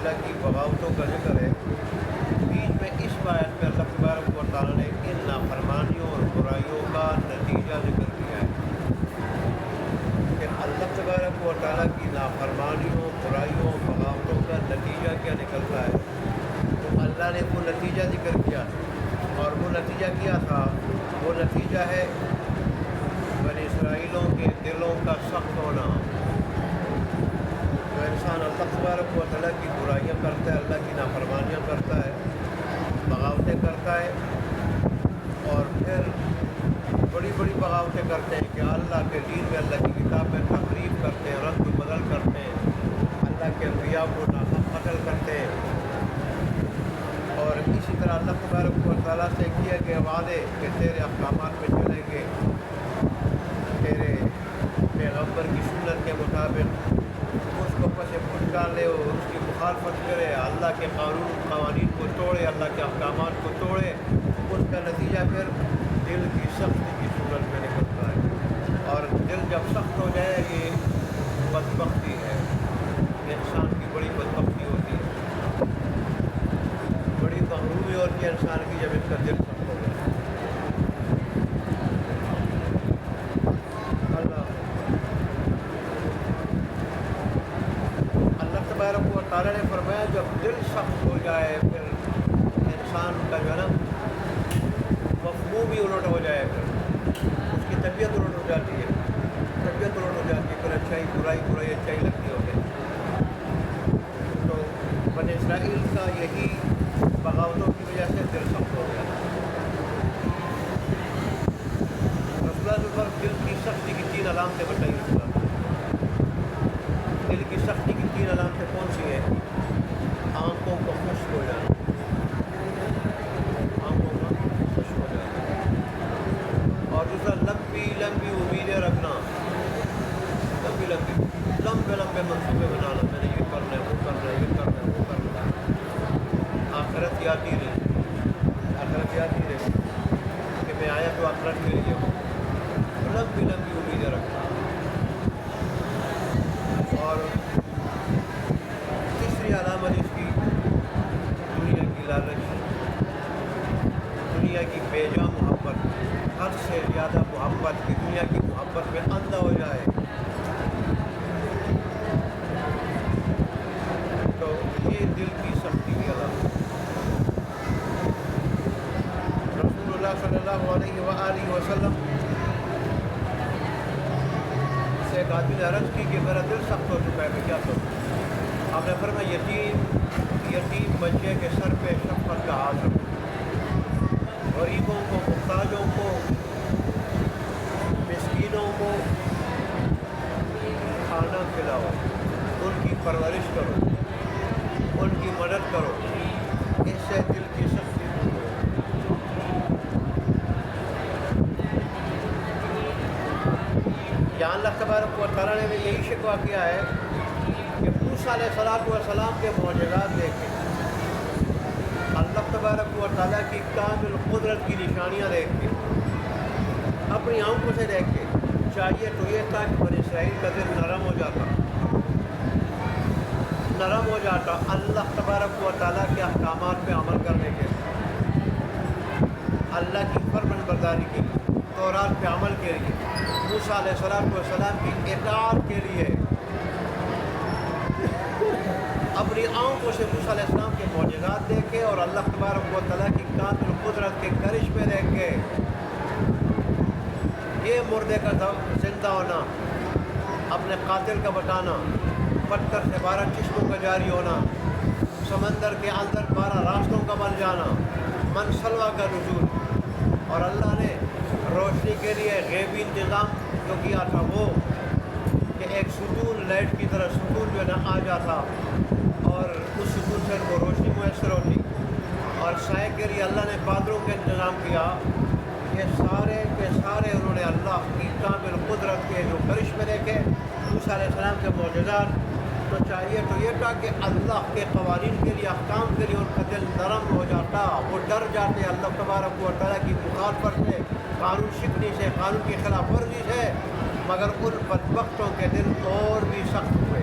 اللہ کی بغاوتوں کا ذکر ہے، بیچ میں اس آیت میں اللہ تبارک و تعالیٰ نے ان نافرمانیوں اور برائیوں کا نتیجہ ذکر کیا ہے کہ اللہ تبارک و تعالیٰ کی نافرمانیوں، برائیوں، بغاوتوں کا نتیجہ کیا نکلتا ہے۔ تو اللہ نے وہ نتیجہ ذکر کیا، اور وہ نتیجہ کیا تھا؟ وہ نتیجہ ہے بنی اسرائیلوں کے دلوں کا سخت ہونا۔ جو انسان اللہ تبارک و تعالیٰ کی برائیاں کرتا ہے، اللہ کی نافرمانیاں کرتا ہے، بغاوتیں کرتا ہے، اور پھر بڑی بڑی بغاوتیں کرتے ہیں کہ اللہ کے دین میں، اللہ کی کتاب میں تحریف کرتے ہیں، رد و بدل کرتے ہیں، اللہ کے انبیاء کو ناحق قتل کرتے ہیں، اور اسی طرح اللہ تبارک و تعالیٰ سے کیے گئے وعدے کہ تیرے احکامات میں چلیں گے، تیرے پیغمبر کی سنت کے مطابق، اس کو پس پھٹ ڈالے اور اس کی مخالفت کرے، اللہ کے قوانین کو توڑے، اللہ کے احکامات کو توڑے، اس کا نتیجہ پھر دل کی سختی کی صورت میں نکلتا ہے۔ اور دل جب سخت ہو جائے، یہ بدبختی ہے، انسان کی بڑی بدبختی ہوتی ہے، بڑی محرومی ہوتی ہے انسان کی جب اس کا دل سخت ہو جائے۔ اللہ تبارک و تعالیٰ نے فرمایا جب دل سخت ہو جائے پھر انسان کا جو ہے نا مفہوم ہی الٹ ہو جائے، پھر اس کی طبیعت الٹ ہو جاتی ہے، پھر اچھائی برائی، برائی اچھائی لگتی ہو گئی۔ تو بنی اسرائیل کا یہی بغاوتوں کی وجہ سے دل سخت ہو گیا۔ رسول اللہ پر دل کی سختی کی 3 علامتیں بتائی رسول اللہ۔ دل کی سختی کی 3 علامتیں کون سی ہیں؟ آنکھوں کو خشک ہو جانا، آنکھوں کا خشک ہو جانا، اور دوسرا لمبی لمبی امیدیں رکھنا، لمبے منصوبے بنانا، میں نے یہ کرنا ہے، وہ کرنا ہے، یہ کرنا ہے، وہ کرنا ہے، آخرت یاد ہی رہے کہ میں آیا تو آخرت کے لیے ہوں، لمبی امیدیں رکھنا۔ اور تیسری علامت اس کی دنیا کی لالچ، دنیا کی بے جا محبت، حد سے زیادہ محبت، کی دنیا کی محبت میں اندھا ہو جائے، تو یہ دل کی سختی کی علامت۔ رسول اللہ صلی اللہ علیہ وآلہ وسلم سے ایک آدمی نے عرض کی کہ میرا دل سخت ہو چکا ہے، میں کیا کروں؟ آپ نے فرمایا یتیم بچے کے سر پہ شفقت کا ہاتھ رکھو، غریبوں کو، محتاجوں کو، مسکینوں کو کھانا کھلاؤ، ان کی پرورش کرو، ان کی مدد کرو، اس سے دل کی سختی دور ہو۔ یہاں اللہ تبارک و تعالیٰ نے بھی یہی شکوہ کیا ہے کہ موسیٰ علیہ السلام کے معجزات دیکھ کے، اللہ تبارک و تعالیٰ کی کامل قدرت کی نشانیاں دیکھ کے، اپنی آنکھوں سے دیکھ کے، چاہیے تو یہ تھا کہ بنی اسرائیل کا دل نرم ہو جاتا اللہ تبارک و تعالیٰ کے احکامات پہ عمل کرنے کے لیے، اللہ کی فرمان برداری کے لیے، تورات پہ عمل کے لیے، موسیٰ علیہ السلام کی اطاعت کے لیے، اپنی آنکھوں سے موسیٰ علیہ السلام کے معجزات دیکھے اور اللہ تبارک و تعالیٰ کی کامل قدرت کے کرشمے دیکھ کے، یہ مردے کا زندہ ہونا، اپنے قاتل کا بتانا، پتھر سے 12 چشموں کا جاری ہونا، سمندر کے اندر 12 راستوں کا بن جانا، من سلوہ کا نزول، اور اللہ نے روشنی کے لیے غیبی انتظام جو کیا تھا وہ کہ ایک ستون لائٹ کی طرح ستون جو ہے نا آ جاتا اور اس ستون سے ان کو روشنی میسر ہوتی، اور سائے کے لیے اللہ نے بادلوں کا انتظام کیا۔ یہ سارے کے سارے انہوں نے اللہ کی کامل قدرت کے جو کرشمے دیکھے، موسیٰ علیہ السلام کے معجزات، تو چاہیے تو یہ تھا کہ اللہ کے قوانین کے لیے، احکام کے لیے ان کا دل نرم ہو جاتا، وہ ڈر جاتے اللہ تبارک و تعالیٰ کی مخالفت سے، قانون شکنی سے، قانون کی خلاف ورزی سے، مگر ان بدبختوں کے دل اور بھی سخت ہوئے،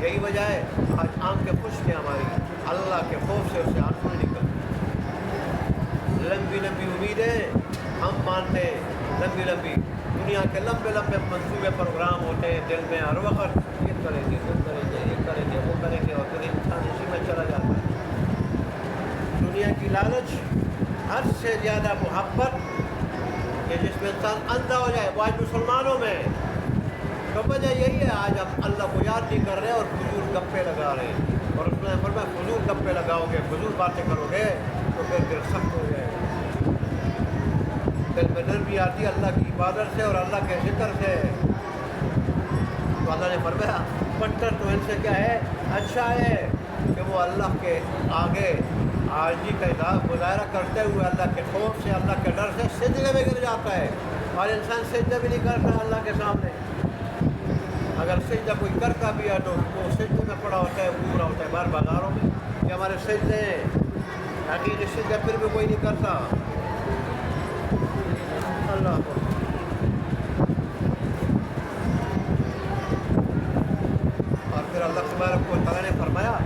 یہی وجہ ہے آج آنکھیں خوش ہیں ہماری, اللہ کے خوف سے اسے آنکھوں نہیں نکلتی. لمبی لمبی امیدیں ہم مانتے ہیں, لمبی لمبی دنیا کے لمبے لمبے منصوبے پروگرام ہوتے ہیں دل میں ہر وقت, یہ کریں گے وہ کریں گے یہ کریں گے وہ کریں گے, اور پھر انسان اسی میں چلا جاتا ہے. دنیا کی لالچ, حد سے زیادہ محبت کہ جس میں انسان اندھا ہو جائے, وہ آج مسلمانوں میں تو وجہ یہی ہے. آج ہم اللہ کو یاد نہیں کر رہے اور فضول گپے لگا رہے ہیں, اور اس میں فرمایا فضول گپے لگاؤ گے, فضول باتیں کرو گے تو پھر دل سخت ہو جائے گا. دل میں نرمی آتی ہے اللہ کی عبادت سے اور اللہ کے ذکر سے. تو اللہ نے فرمایا پتھر تو ان سے کیا ہے, اچھا ہے کہ وہ اللہ کے آگے عاجزی کا اظہار مظاہرہ کرتے ہوئے اللہ کے خوف سے, اللہ کے ڈر سے سجدے میں گر جاتا ہے. اور انسان سجدہ بھی نہیں کرتا اللہ کے سامنے. اگر سجدہ کوئی کرتا بھی ہے تو وہ سجدے میں پڑا ہوتا ہے, پورا ہوتا ہے. باہر بازاروں میں کہ ہمارے سجدے ہیں, حقیقی سجدہ پھر بھی کوئی نہیں کرتا. اللہ کو اور پھر اللہ تبارک و تعالیٰ نے فرمایا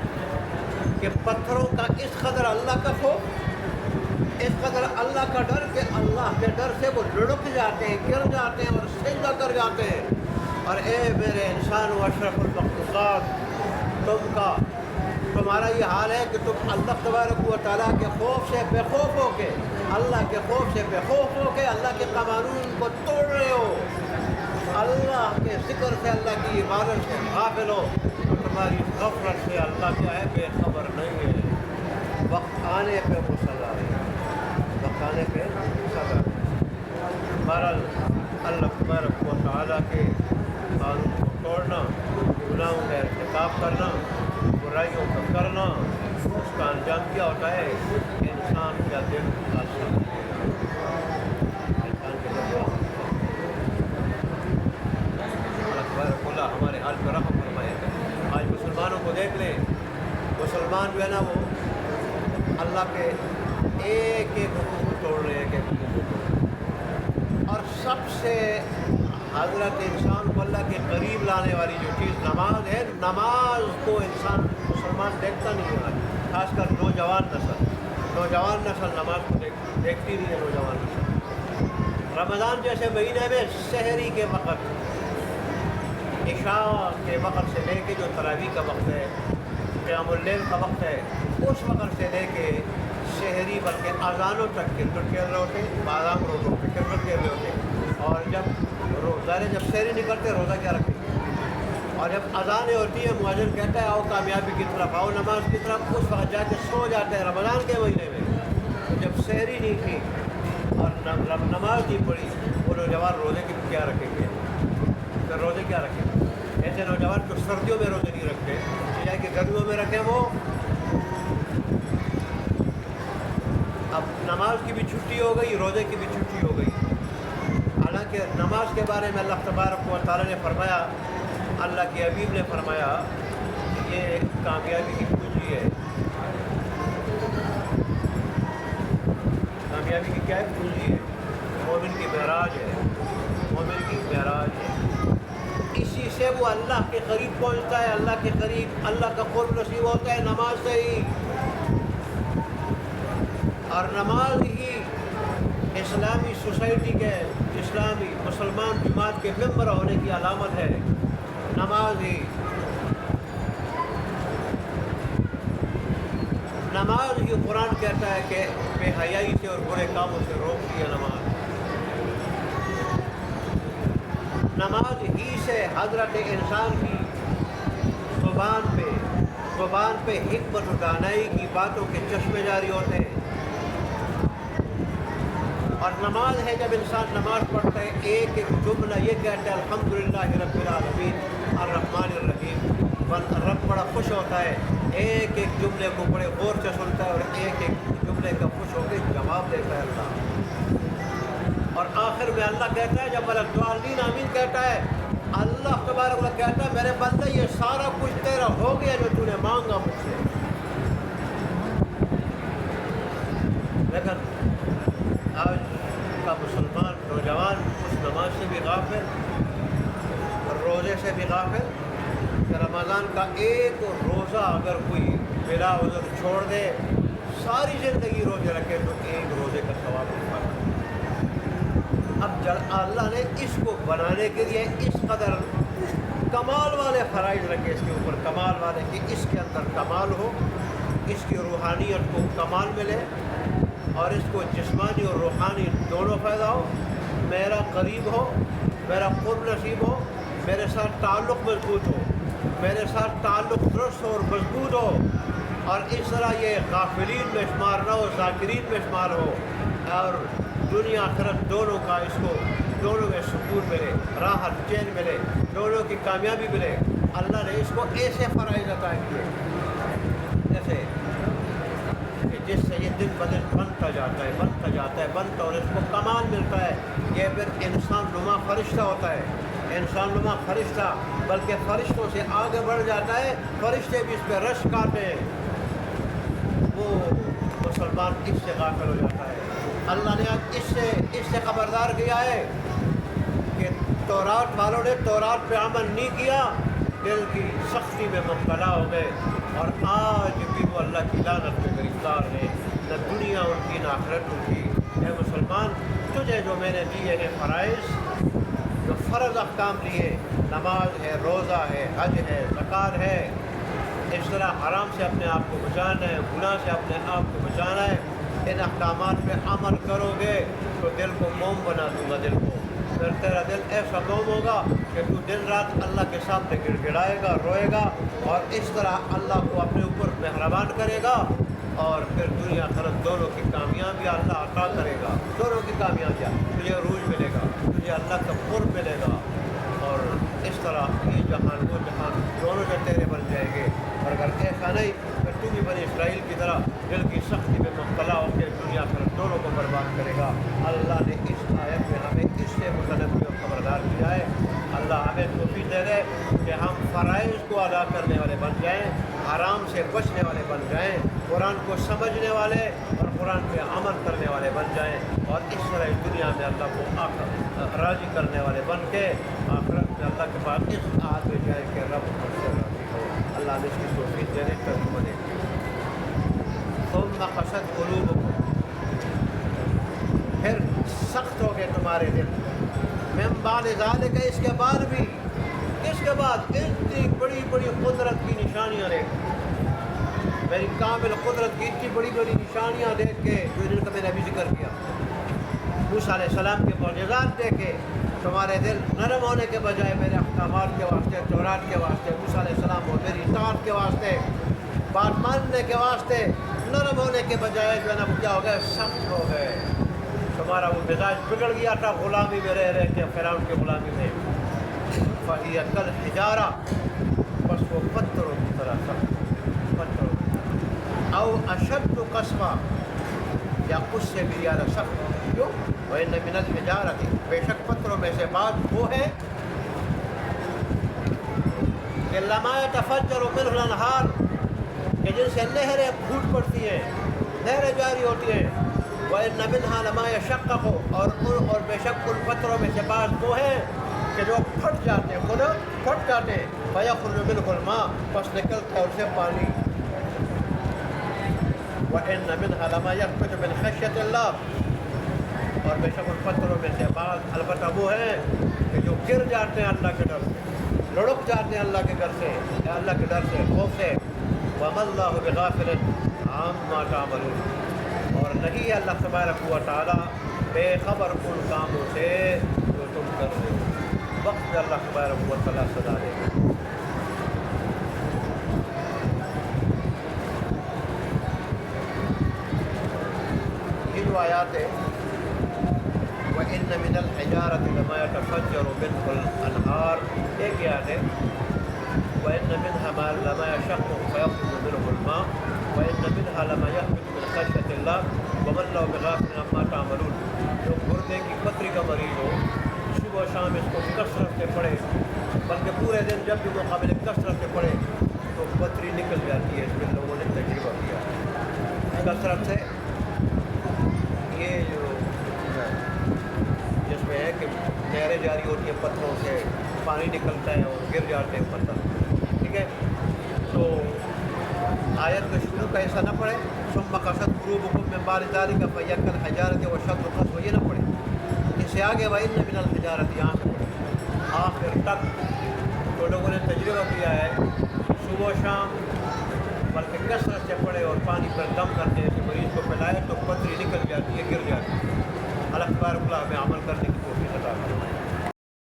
کہ پتھروں کا اس قدر اللہ کا خوف, اس قدر اللہ کا ڈر کہ اللہ کے ڈر سے وہ لڑک جاتے ہیں, گر جاتے ہیں اور سجدہ کر جاتے ہیں. اور اے میرے انسان و اشرف المخلوقات, تمہارا یہ حال ہے کہ تم اللہ تبارک و تعالیٰ کے خوف سے بے خوف ہو کے, اللہ کے خوف سے بے خوف ہو کے اللہ کے قوانین کو توڑ رہے ہو, اللہ کے ذکر سے, اللہ کی عبادت سے غافل ہو. تو تمہاری غفلت سے اللہ کیا ہے, بے خبر نہیں ہے. وقت آنے پہ وہ سزا ہے, وقت آنے پہ سزا ہے. بہرحال اللہ تبارک و تعالیٰ کے قانون کو توڑنا, گناہوں کا ارتکاب کرنا, برائیوں کا کرنا, اس کا انجام کیا ہوتا ہے کہ انسان کا دل انسان کے دل. اللہ ہمارے حال پر رحم فرمائے. آج مسلمانوں کو دیکھ لیں, مسلمان جو ہے نا وہ اللہ کے ایک ایک حکم کو توڑ رہے ہیں, ایک ایک حکم کو توڑ رہے ہیں. اور سب سے حضرت انسان کو اللہ کے قریب لانے والی جو چیز نماز ہے, نماز کو انسان مسلمان دیکھتا نہیں ہے. خاص کر نوجوان نسل نماز کو دیکھتی نہیں ہے. نوجوان نسل رمضان جیسے مہینے میں سحری کے وقت, عشاء کے وقت سے لے کے جو تراویح کا وقت ہے, قیام اللیل کا وقت ہے, اس وقت سے لے کے شہری بلکہ اذانوں تک کرکٹ کھیل رہے ہوتے, بادام روڈوں پہ کرکٹ کھیل رہے ہوتے. اور جب روزہ جب سحری نکلتے روزہ کیا رکھیں, اور جب اذانیں ہوتی ہیں مؤذن کہتا ہے آؤ کامیابی کی طرف, آؤ نماز کی طرف, اس وقت جا کے سو جاتے ہیں رمضان کے مہینے میں. تو جب سحری نہیں کی اور نماز نہیں پڑھی, وہ نوجوان روزے کی کیا رکھیں گے, پھر روزے کیا رکھیں گے. ایسے نوجوان جو سردیوں میں روزے نہیں رکھتے, چاہے کہ گرمیوں میں رکھیں, وہ اب نماز کی بھی چھٹی ہو گئی, روزے کی بھی چھٹی ہو گئی. حالانکہ نماز کے بارے میں اللہ تبارک و تعالیٰ نے فرمایا, اللہ کے حبیب نے فرمایا کہ یہ کامیابی کی کنجی ہے. کامیابی کی کیا ہے, کنجی ہے. مومن کی معراج ہے, مومن کی معراج ہے. اسی سے وہ اللہ کے قریب پہنچتا ہے, اللہ کے قریب اللہ کا قرب نصیب ہوتا ہے نماز سے ہی. اور نماز ہی اسلامی سوسائٹی کے, اسلامی مسلمان جماعت کے ممبر ہونے کی علامت ہے. نماز ہی قرآن کہتا ہے کہ بے حیائی سے اور برے کاموں سے روکتی ہے نماز. نماز ہی سے حضرت انسان کی زبان پہ حکمت و دانائی کی باتوں کے چشمے جاری ہوتے ہیں. اور نماز ہے جب انسان نماز پڑھتا ہے, ایک ایک جملہ یہ کہتا ہے الحمدللہ رب العالمین الرحمن الرحیم. رب بڑا خوش ہوتا ہے, ایک ایک جملے کو بڑے غور سے سنتا ہے اور ایک ایک جملے کا خوش ہو کے جواب دیتا ہے اللہ. اور آخر میں اللہ کہتا ہے جب الضالین آمین کہتا ہے, اللہ تبارک و تعالیٰ کہتا ہے میرے بندے یہ سارا کچھ تیرا ہو گیا جو تو نے مانگا مجھ سے. لیکن آج کا مسلمان نوجوان اس نماز سے بھی غافل, روزے سے بھی غافل, کہ رمضان کا ایک روزہ اگر کوئی بلا عذر چھوڑ دے، ساری زندگی روزے رکھے تو ایک روزے کا ثواب نہیں پاتا۔ اب اللہ نے اس کو بنانے کے لیے اس قدر کمال والے فرائض رکھے اس کے اوپر، کمال والے کہ اس کے اندر کمال ہو، اس کی روحانیت کو کمال ملے اور اس کو جسمانی اور روحانی دونوں فائدہ ہو، میرا قریب ہو، میرا قرب نصیب ہو، میرے ساتھ تعلق مضبوط ہو، میرے ساتھ تعلق درست اور مضبوط ہو، اور اس طرح یہ غافلین میں شمار نہ ہو، ذاکرین میں شمار ہو، اور دنیا آخرت دونوں کا اس کو دونوں میں سکون ملے، راحت چین ملے، دونوں کی کامیابی ملے۔ اللہ نے اس کو ایسے فرائض عطا کیے جیسے کہ جس سے یہ دن بدن بنتا جاتا ہے، بنتا جاتا ہے، بنتا، اور اس کو کمال ملتا ہے۔ یہ پھر انسان نما فرشتہ ہوتا ہے، انسان نما فرشتہ، بلکہ فرشتوں سے آگے بڑھ جاتا ہے، فرشتے بھی اس پہ رشک آتے ہیں۔ وہ مسلمان اس سے غافل ہو جاتا ہے۔ اللہ نے اب اس سے خبردار کیا ہے کہ تورات والوں نے تورات پہ عمل نہیں کیا، دل کی سختی میں مبتلا ہو گئے، اور آج بھی وہ اللہ کی لعنت میں گرفتار ہیں، نہ دنیا ان کی نہ آخرت ان کی۔ اے مسلمان، تجھے جو میں نے دیے ہیں فرائض، جو فرض احکام لیے، نماز ہے، روزہ ہے، حج ہے، زکوٰۃ ہے، اس طرح حرام سے اپنے آپ کو بچانا ہے، گناہ سے اپنے آپ کو بچانا ہے، ان احکامات پہ عمل کرو گے تو دل کو موم بنا دوں گا، دل کو، پھر تیرا دل ایسا موم ہوگا کہ تو دن رات اللہ کے سامنے گڑ گڑائے گا، روئے گا، اور اس طرح اللہ کو اپنے اوپر مہربان کرے گا، اور پھر دنیا آخرت دونوں کی کامیابی اللہ عطا کرے گا، دونوں کی کامیابیاں، تجھے عروج ملے گا، تجھے اللہ کا قرب ملے گا، اور اس طرح یہ جہان وہ جہان دونوں جو تیرے بن جائیں گے۔ اور اگر ایسا نہیں پھر تو بھی بنی اسرائیل کی طرح دل کی سختی میں مبتلا ہو کے دنیا آخرت دونوں کو برباد کرے گا۔ اللہ نے اس آیت میں ہمیں اس سے متنبی اور خبردار کیا ہے۔ اللہ ہمیں توفیق دے دے کہ ہم فرائض کو ادا کرنے والے بن جائیں، حرام سے بچنے والے بن جائیں، قرآن کو سمجھنے والے اور قرآن پہ عمل کرنے والے بن جائیں، اور اس طرح اس دنیا میں اللہ کو راضی کرنے والے بن کے آخرت میں اللہ کے پاس اس آج میں جائے کہ رب ہم سے راضی ہو۔ اللہ نے اس کی توفیق دے دے، ترجمہ دے دے۔ ثم قست قلوبکم، پھر سخت ہو گئے تمہارے دل، من بعد ذالک، اس کے بعد بھی، اس کے بعد اتنی بڑی بڑی قدرت کی نشانیاں دیکھ، میری کامل قدرت کی اتنی بڑی بڑی نشانیاں دیکھ کے جو جن کا میں نے ابھی ذکر کیا، موسیٰ علیہ السلام کے معجزات دیکھے، تمہارے دل نرم ہونے کے بجائے میرے احکامات کے واسطے، تورات کے واسطے، موسیٰ علیہ السلام اور میری اطاعت کے واسطے، بات ماننے کے واسطے نرم ہونے کے بجائے جو ہے نا وہ کیا ہو گئے، سخت ہو گئے۔ تمہارا وہ مزاج بگڑ گیا تھا غلامی میں رہ کے، فرعون کی غلامی میں، فَهِيَ كَالْحِجَارَةِ، بس وہ پتھروں کی طرح سخت، پتھروں کی طرح، او اشد قسوہ، یا اس سے بھی زیادہ سخت۔ کیوں؟ وَإِنَّ مِنَ الْحِجَارَةِ، بے شک پتھروں میں سے بعض وہ ہے کہ لَمَا يَتَفَجَّرُ مِنْهُ الْأَنْهَارُ، کہ جن سے نہریں پھوٹ پڑتی ہیں، نہریں جاری ہوتی ہیں، وَإِنَّ مِنْهَا لَمَا يَشَقَّقُ، اور بے شک ان پتھروں میں سے بعض وہ ہیں کہ جو پھٹ جاتے ہیں، خود پھٹ جاتے ہیں، فَيَخْرُجُ مِنْهُ الْمَاءُ، پس نکلتا ہے ان سے پانی، وَإِنَّ مِنْهَا لَمَا يَخْرُجُ مِنْ خَشْيَةِ اللَّهِ، اور بے شک ان پتھروں میں سے بعض البتہ وہ ہیں کہ جو گر جاتے ہیں اللہ کے ڈر سے، لڑک جاتے ہیں اللہ کے گھر سے، یا اللہ کے ڈر سے، خوف سے۔ وَمَا اللَّهُ بِغَافِلٍ عَمَّا تَعْمَلُونَ، اور نہیں ہے اللہ تبارک و تعالیٰ بے خبر ان کاموں سے جو تم کر رہے ہو۔ وقت میں اللہ تبارک و تعالیٰ سزا دے گا۔ یہ جو آیات ہے، وَإِنَّ مِنَ الْحِجَارَةِ لَمَا يَتَفَجَّرُ مِنْهُ الْأَنْهَارُ، ایک یاد ہے، وَإِنَّ مِنْهَا لَمَا يَشَقَّقُ فَيَخْرُجُ مِنْهُ الْمَاءُ وَإِنَّ مِنْهَا لَمَا يَخْرُجُ مِنْ خَشْيَةِ اللَّهِ وَمَا اللَّهُ بِغَافِلٍ عَمَّا تَعْمَلُونَ۔ جو گردے کی پتھری کا مریض ہو، صبح و شام اس کو کثرت سے پڑھے، بلکہ پورے دن جب بھی مقابل کثرت سے پڑھے تو پتھری نکل جاتی ہے۔ اس میں لوگوں نے تجربہ کیا کثرت سے، یہ جو جس میں ہے کہ نہریں جاری ہوتی ہیں، پتھروں سے پانی نکلتا ہے اور گر جاتے ہیں پتھر، ٹھیک ہے، تو آیت کا شروع کا ایسا نہ پڑھے ثم قست قلوبکم من بعد ذلک فہی کالحجارۃ واشد قسوہ، یہ نہ پڑھے، اس سے آگے وَإِنَّ مِنَ الْحِجَارَةِ یہاں سے پڑھے آخر تک۔ تو لوگوں نے تجربہ کیا ہے صبح و شام بلکہ کثرت سے پڑھے اور پانی پر دم کرتے ہیں، ایسے مریض کو پلائے تو پتری نکل جاتی ہے، گر جاتی ہے۔ اللہ تبارک و تعالیٰ ہمیں عمل کرنے کی توفیق عطا فرمائے۔